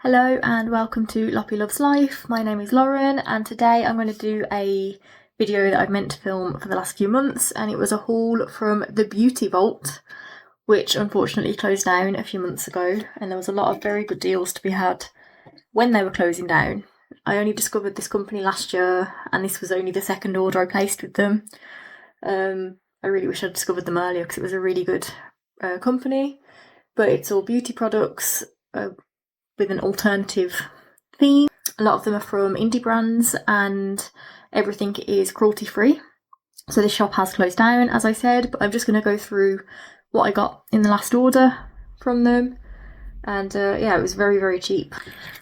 Hello and welcome to Loppy Loves Life. My name is Lauren and today I'm going to do a video that I've meant to film for the last few months, and it was a haul from the Beauty Vault, which unfortunately closed down a few months ago, and there was a lot of very good deals to be had when they were closing down. I only discovered this company last year and this was only the second order I placed with them. I really wish I'd discovered them earlier because it was a really good company, but it's all beauty products with an alternative theme. A lot of them are from indie brands and everything is cruelty free. So this shop has closed down, as I said, but I'm just going to go through what I got in the last order from them. And yeah, it was very, very cheap.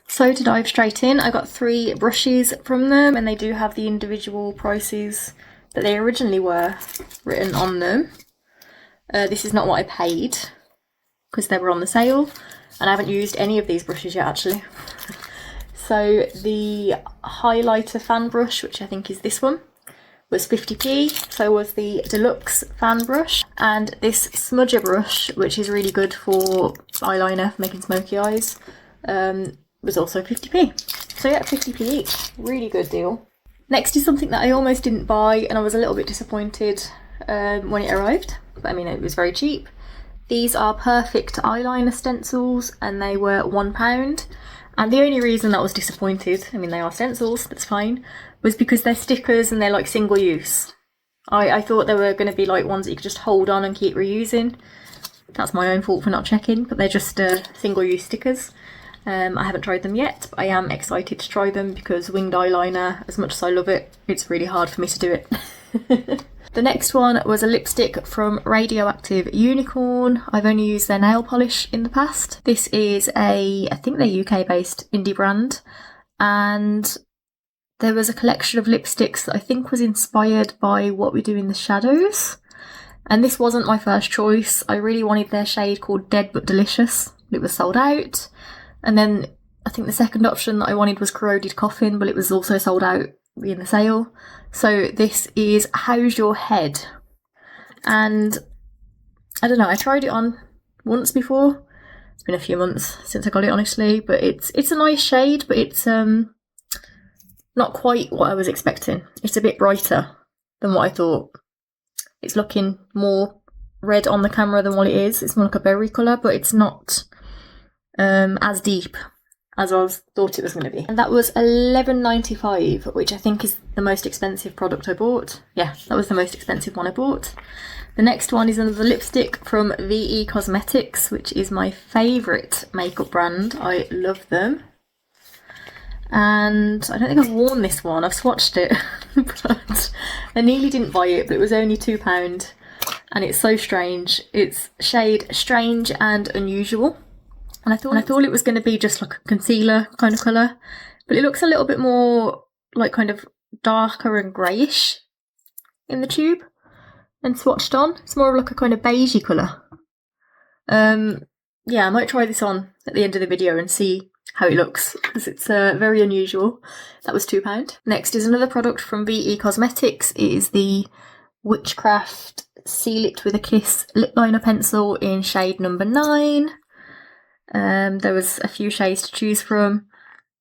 So to dive straight in, I got 3 brushes from them, and they do have the individual prices that they originally were written on them. This is not what I paid because they were on the sale. And I haven't used any of these brushes yet, actually. So the highlighter fan brush, which I think is this one, was 50p. So was the deluxe fan brush. And this smudger brush, which is really good for eyeliner, for making smoky eyes, was also 50p. So yeah, 50p each. Really good deal. Next is something that I almost didn't buy, and I was a little bit disappointed when it arrived. But I mean, it was very cheap. These are perfect eyeliner stencils and they were £1. And the only reason that I was disappointed, I mean they are stencils, that's fine, was because they're stickers and they're like single use. I thought they were going to be like ones that you could just hold on and keep reusing. That's my own fault for not checking, but they're just single use stickers. I haven't tried them yet, but I am excited to try them because winged eyeliner, as much as I love it, it's really hard for me to do it. The next one was a lipstick from Radioactive Unicorn. I've only used their nail polish in the past. This is I think they're UK based indie brand, and there was a collection of lipsticks that I think was inspired by What We Do in the Shadows. And this wasn't my first choice. I really wanted their shade called Dead But Delicious. It was sold out. And then I think the second option that I wanted was Corroded Coffin, but it was also sold out in the sale. So this is How's Your Head, and I don't know, I tried it on once before. It's been a few months since I got it, honestly, but it's a nice shade, but it's not quite what I was expecting. It's a bit brighter than what I thought. It's looking more red on the camera than what it is. It's more like a berry colour, but it's not as deep as I thought it was going to be. And that was £11.95, which I think is the most expensive product I bought. Yeah, that was the most expensive one I bought. The next one is another lipstick from VE Cosmetics, which is my favourite makeup brand. I love them. And I don't think I've worn this one, I've swatched it, but I nearly didn't buy it, but it was only £2. And it's so strange. It's shade Strange and Unusual. And I thought it was going to be just like a concealer kind of colour, but it looks a little bit more like kind of darker and greyish in the tube and swatched on. It's more of like a kind of beigey colour. Yeah, I might try this on at the end of the video and see how it looks, because it's very unusual. That was £2. Next is another product from VE Cosmetics. It is the Witchcraft Seal It With a Kiss lip liner pencil in shade number 9. There was a few shades to choose from.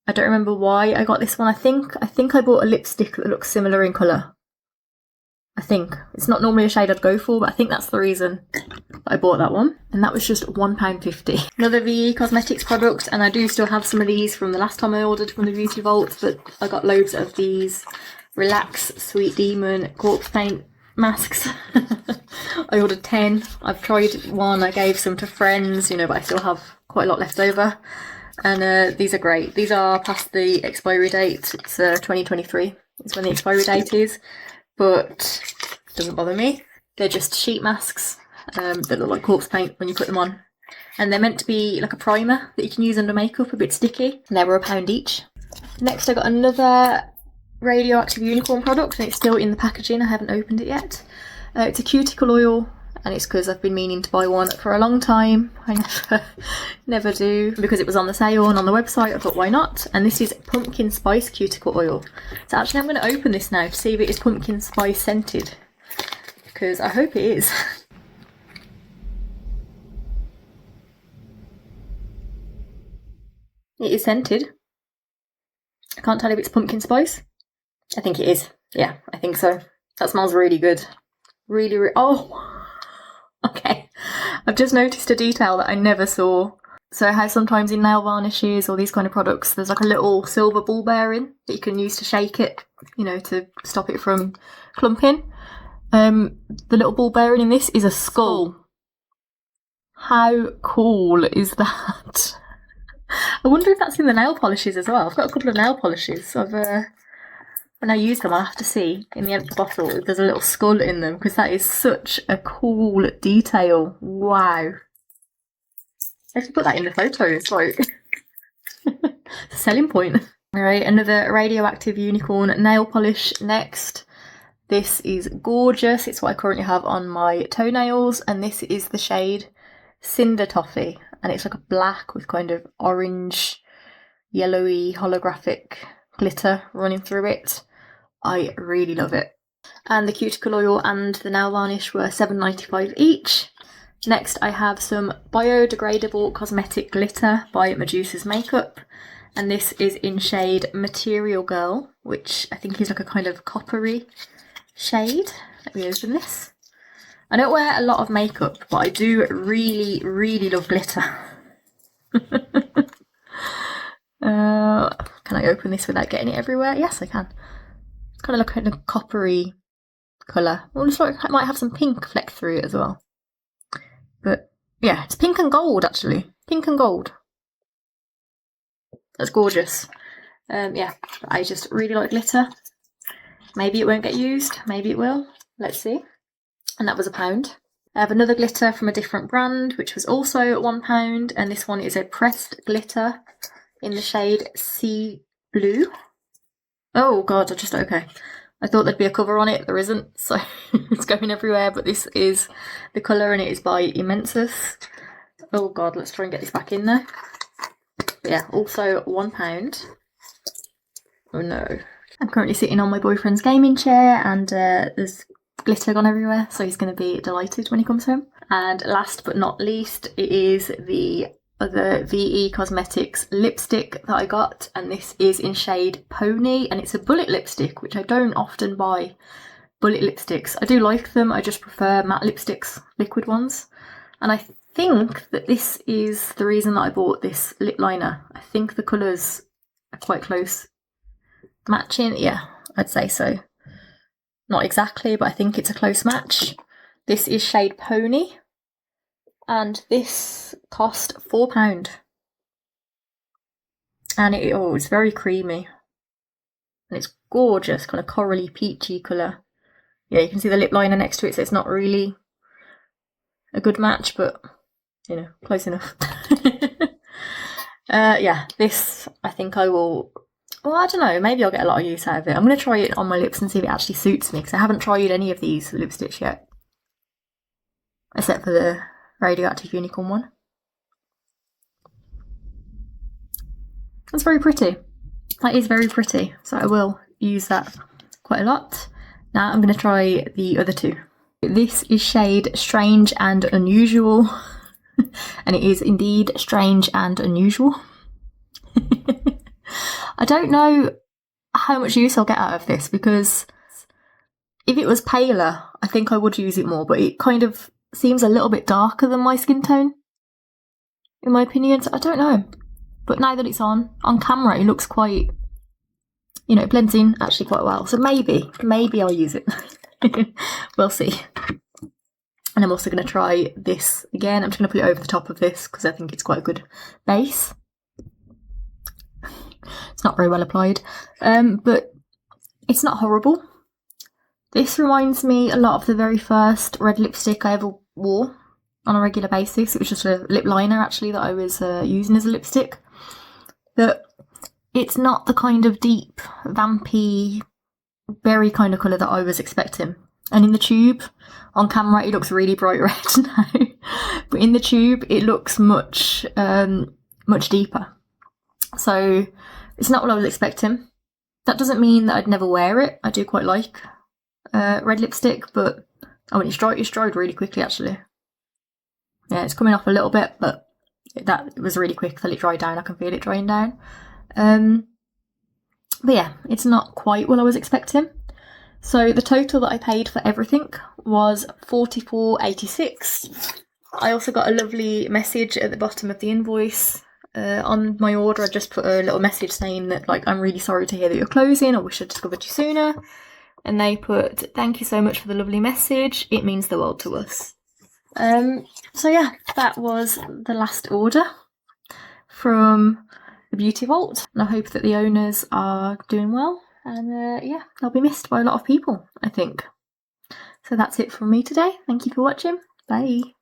I don't remember why I got this one. I think I bought a lipstick that looks similar in colour. I think. It's not normally a shade I'd go for, but I think that's the reason I bought that one. And that was just £1.50. Another VE Cosmetics product, and I do still have some of these from the last time I ordered from the Beauty Vault, but I got loads of these Relax Sweet Demon corpse paint masks. I ordered 10. I've tried one, I gave some to friends, but I still have quite a lot left over. And these are great. These are past the expiry date. It's 2023 is when the expiry date is, but it doesn't bother me. They're just sheet masks that look like corpse paint when you put them on. And they're meant to be like a primer that you can use under makeup, a bit sticky. And they were £1 each. Next I got another Radioactive Unicorn product, and it's still in the packaging. I haven't opened it yet. It's a cuticle oil, and it's because I've been meaning to buy one for a long time. I never do, because it was on the sale and on the website. I thought, why not? And this is pumpkin spice cuticle oil. So actually I'm going to open this now to see if it is pumpkin spice scented, because I hope it is. It is scented. I can't tell if it's pumpkin spice. I think it is. Yeah, I think so. That smells really good. Really, oh, okay. I've just noticed a detail that I never saw. So how sometimes in nail varnishes or these kind of products, there's like a little silver ball bearing that you can use to shake it, you know, to stop it from clumping. The little ball bearing in this is a skull. How cool is that? I wonder if that's in the nail polishes as well. I've got a couple of nail polishes. When I use them, I have to see in the empty bottle if there's a little skull in them, because that is such a cool detail. Wow. I should put that in the photos, like, selling point. Alright, another Radioactive Unicorn nail polish next. This is gorgeous. It's what I currently have on my toenails, and this is the shade Cinder Toffee, and it's like a black with kind of orange, yellowy, holographic glitter running through it. I really love it. And the cuticle oil and the nail varnish were $7.95 each. Next I have some biodegradable cosmetic glitter by Medusa's Makeup, and this is in shade Material Girl, which I think is like a kind of coppery shade. Let me open this. I don't wear a lot of makeup, but I do really, really love glitter. Can I open this without getting it everywhere? Yes, I can. It's kind of like a coppery colour. Well, it's like it might have some pink fleck through it as well. But yeah, it's pink and gold actually. Pink and gold. That's gorgeous. Yeah, I just really like glitter. Maybe it won't get used, maybe it will. Let's see. And that was £1. I have another glitter from a different brand, which was also £1, and this one is a pressed glitter in the shade Sea Blue. Oh god, okay. I thought there'd be a cover on it, there isn't, so it's going everywhere, but this is the colour and it is by Immensus. Oh god, let's try and get this back in there. But yeah, also £1. Oh no. I'm currently sitting on my boyfriend's gaming chair and there's glitter gone everywhere, so he's going to be delighted when he comes home. And last but not least, it is the other VE Cosmetics lipstick that I got, and this is in shade Pony, and it's a bullet lipstick, which I don't often buy bullet lipsticks. I do like them, I just prefer matte lipsticks, liquid ones. And I think that this is the reason that I bought this lip liner. I think the colours are quite close matching. Yeah, I'd say so. Not exactly, but I think it's a close match. This is shade Pony, and this cost £4. And it's very creamy. And it's gorgeous, kind of corally peachy colour. Yeah, you can see the lip liner next to it, so it's not really a good match, but, you know, close enough. Yeah, this, I think I will... Well, I don't know, maybe I'll get a lot of use out of it. I'm going to try it on my lips and see if it actually suits me, because I haven't tried any of these lipsticks yet. Except for the Radioactive Unicorn one. That's very pretty. That is very pretty, so I will use that quite a lot. Now I'm going to try the other two. This is shade Strange and Unusual. And it is indeed strange and unusual. I don't know how much use I'll get out of this, because if it was paler, I think I would use it more, but it kind of seems a little bit darker than my skin tone, in my opinion, so I don't know. But now that it's on camera, it looks quite, you know, it blends in actually quite well, so maybe I'll use it. We'll see. And I'm also going to try this again. I'm just going to put it over the top of this, because I think it's quite a good base. It's not very well applied, but it's not horrible. This reminds me a lot of the very first red lipstick I ever wore on a regular basis. It was just a lip liner actually that I was using as a lipstick. But it's not the kind of deep, vampy, berry kind of colour that I was expecting. And in the tube, on camera, it looks really bright red now. But in the tube, it looks much deeper. So it's not what I was expecting. That doesn't mean that I'd never wear it. I do quite like red lipstick, but when it's dried really quickly actually. Yeah, it's coming off a little bit, but that was really quick till it dried down. I can feel it drying down. But yeah, it's not quite what I was expecting. So the total that I paid for everything was $44.86. I also got a lovely message at the bottom of the invoice. On my order, I just put a little message saying that, like, I'm really sorry to hear that you're closing. I wish I'd discovered you sooner. And they put, thank you so much for the lovely message. It means the world to us. So yeah, that was the last order from the Beauty Vault. And I hope that the owners are doing well. And yeah, they'll be missed by a lot of people, I think. So that's it from me today. Thank you for watching. Bye.